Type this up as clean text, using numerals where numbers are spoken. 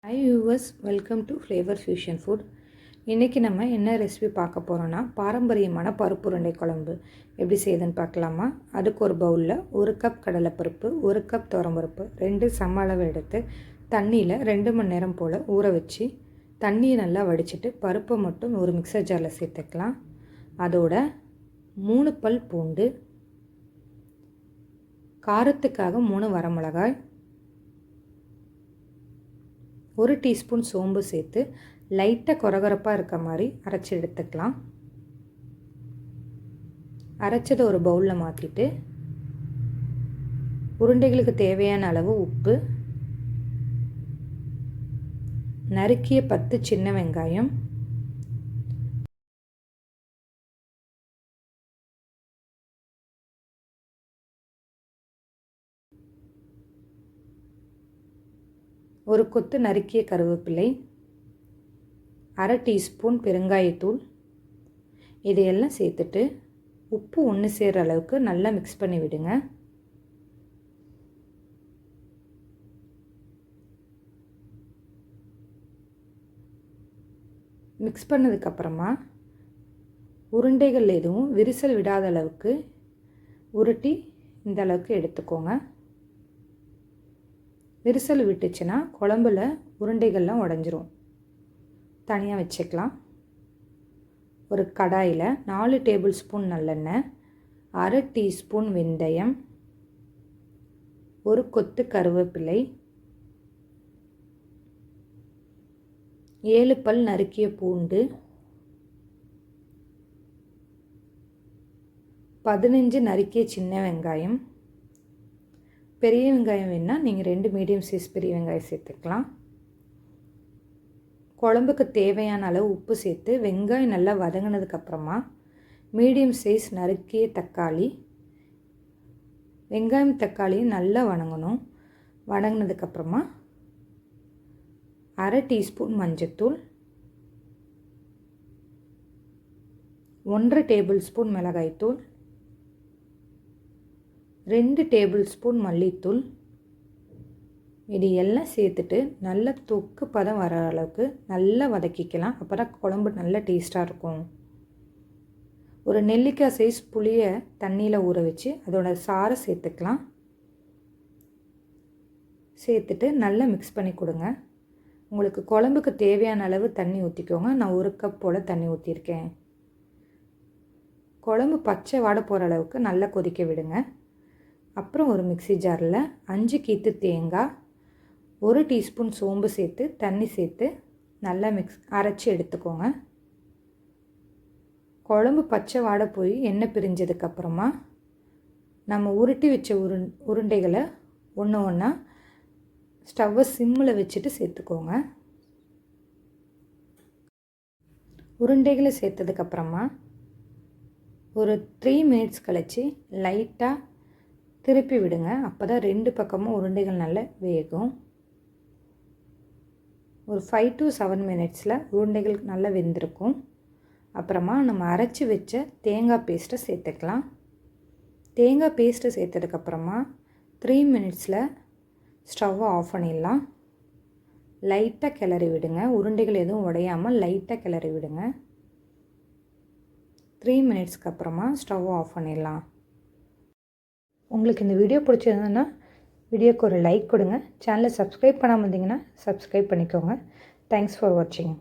Hi viewers, welcome to Flavor Fusion Food. இன்றைக்கி நம்ம என்ன ரெசிபி பார்க்க போகிறோன்னா பாரம்பரியமான பருப்பு உருண்டை குழம்பு எப்படி செய்யுதுன்னு பார்க்கலாமா. அதுக்கு ஒரு பவுலில் 1 கப் கடலைப்பருப்பு, 1 கப் துவரம்பருப்பு 2 சம அளவு எடுத்து தண்ணியில் 2 மணி நேரம் போல் ஊற வச்சு தண்ணியை நல்லா வடிச்சிட்டு பருப்பை மட்டும் ஒரு மிக்சர் ஜாரில் சேர்த்துக்கலாம். அதோட 3 பல் பூண்டு, காரத்துக்காக 3 வரமிளகாய், 1 டீஸ்பூன் சோம்பு சேர்த்து லைட்டாக கொரகொரப்பாக இருக்க மாதிரி அரைச்சி எடுத்துக்கலாம். அரைச்சதை ஒரு பவுலில் மாற்றிட்டு உருண்டைகளுக்கு தேவையான அளவு உப்பு, நறுக்கிய 10 சின்ன வெங்காயம், ஒரு கொத்து நறுக்கிய கருவேப்பிலை, 1/2 டீஸ்பூன் பெருங்காயத்தூள், இதையெல்லாம் சேர்த்துட்டு உப்பு ஒன்று சேர்கிற அளவுக்கு நல்லா மிக்ஸ் பண்ணி விடுங்க. மிக்ஸ் பண்ணதுக்கப்புறமா உருண்டைகள் எதுவும் விரிசல் விடாத அளவுக்கு உருட்டி இந்த அளவுக்கு எடுத்துக்கோங்க. விரிசல் விட்டுச்சுன்னா குழம்புல உருண்டைகள்லாம் உடஞ்சிரும். தனியாக வச்சுக்கலாம். ஒரு கடாயில் 4 டேபிள் ஸ்பூன் நல்லெண்ணெய், 1/2 டீஸ்பூன் வெந்தயம், ஒரு கொத்து கருவேப்பிலை, 7 பல் நறுக்கிய பூண்டு, 15 நறுக்கிய சின்ன வெங்காயம், பெரிய வெங்காயம் வேணால் நீங்கள் 2 மீடியம் சைஸ் பெரிய வெங்காயம் சேர்த்துக்கலாம். குழம்புக்கு தேவையான அளவு உப்பு சேர்த்து வெங்காயம் நல்லா வதங்கினதுக்கப்புறமா மீடியம் சைஸ் நறுக்கிய தக்காளி, வெங்காயம் தக்காளியும் நல்லா வதங்கணும். வதங்கினதுக்கப்புறமா 1/2 டீஸ்பூன் மஞ்சத்தூள், 1 டேபிள் ஸ்பூன் மிளகாய்த்தூள், 2 டேபிள் ஸ்பூன் மல்லித்தூள், இது எல்லாம் சேர்த்துட்டு நல்ல தொக்கு பதம் வர அளவுக்கு நல்லா வதக்கிக்கலாம். அப்போ தான் குழம்பு நல்ல டேஸ்ட்டாக இருக்கும். ஒரு நெல்லிக்காய் சைஸ் புளியை தண்ணியில் ஊற வச்சு அதோட சாறை சேர்த்துக்கலாம். சேர்த்துட்டு நல்லா மிக்ஸ் பண்ணி கொடுங்க. உங்களுக்கு குழம்புக்கு தேவையான அளவு தண்ணி ஊற்றிக்கோங்க. நான் 1 கப் போல் தண்ணி ஊற்றிருக்கேன். குழம்பு பச்சை வாட போகிற அளவுக்கு நல்லா கொதிக்க விடுங்க. அப்புறம் ஒரு மிக்ஸி ஜாரில் 5 கீத்து தேங்காய், 1 டீஸ்பூன் சோம்பு சேர்த்து தண்ணி சேர்த்து நல்லா அரைச்சி எடுத்துக்கோங்க. குழம்பு பச்சை வாட போய் எண்ணெய் பிரிஞ்சதுக்கப்புறமா நம்ம உருட்டி வச்ச உருண்டைகளை ஒன்று ஒன்றா ஸ்டவ்வை சிம்மில் வச்சுட்டு சேர்த்துக்கோங்க. உருண்டைகளை சேர்த்ததுக்கப்புறமா ஒரு 3 மினிட்ஸ் கழித்து லைட்டாக திருப்பி விடுங்க. அப்போ தான் 2 பக்கமும் உருண்டைகள் நல்லா வேகும். ஒரு 5 to 7 மினிட்ஸில் உருண்டைகள் நல்லா வெந்திருக்கும். அப்புறமா நம்ம அரைச்சி வச்ச தேங்காய் பேஸ்ட்டை சேர்த்துக்கலாம். தேங்காய் பேஸ்ட்டை சேர்த்ததுக்கப்புறமா 3 மினிட்ஸில் ஸ்டவ்வை ஆஃப் பண்ணிடலாம். லைட்டாக கிளறி விடுங்க. உருண்டைகள் எதுவும் உடையாமல் லைட்டாக கிளறி விடுங்க. 3 மினிட்ஸ்க்கு அப்புறமா ஸ்டவ்வை ஆஃப் பண்ணிடலாம். உங்களுக்கு இந்த வீடியோ பிடிச்சிருந்ததுன்னா வீடியோக்கு ஒரு லைக் கொடுங்க. சேனலை சப்ஸ்கிரைப் பண்ணாமல் இருந்தீங்கன்னா சப்ஸ்கிரைப் பண்ணிக்கோங்க. தேங்க்ஸ் ஃபார் வாட்சிங்.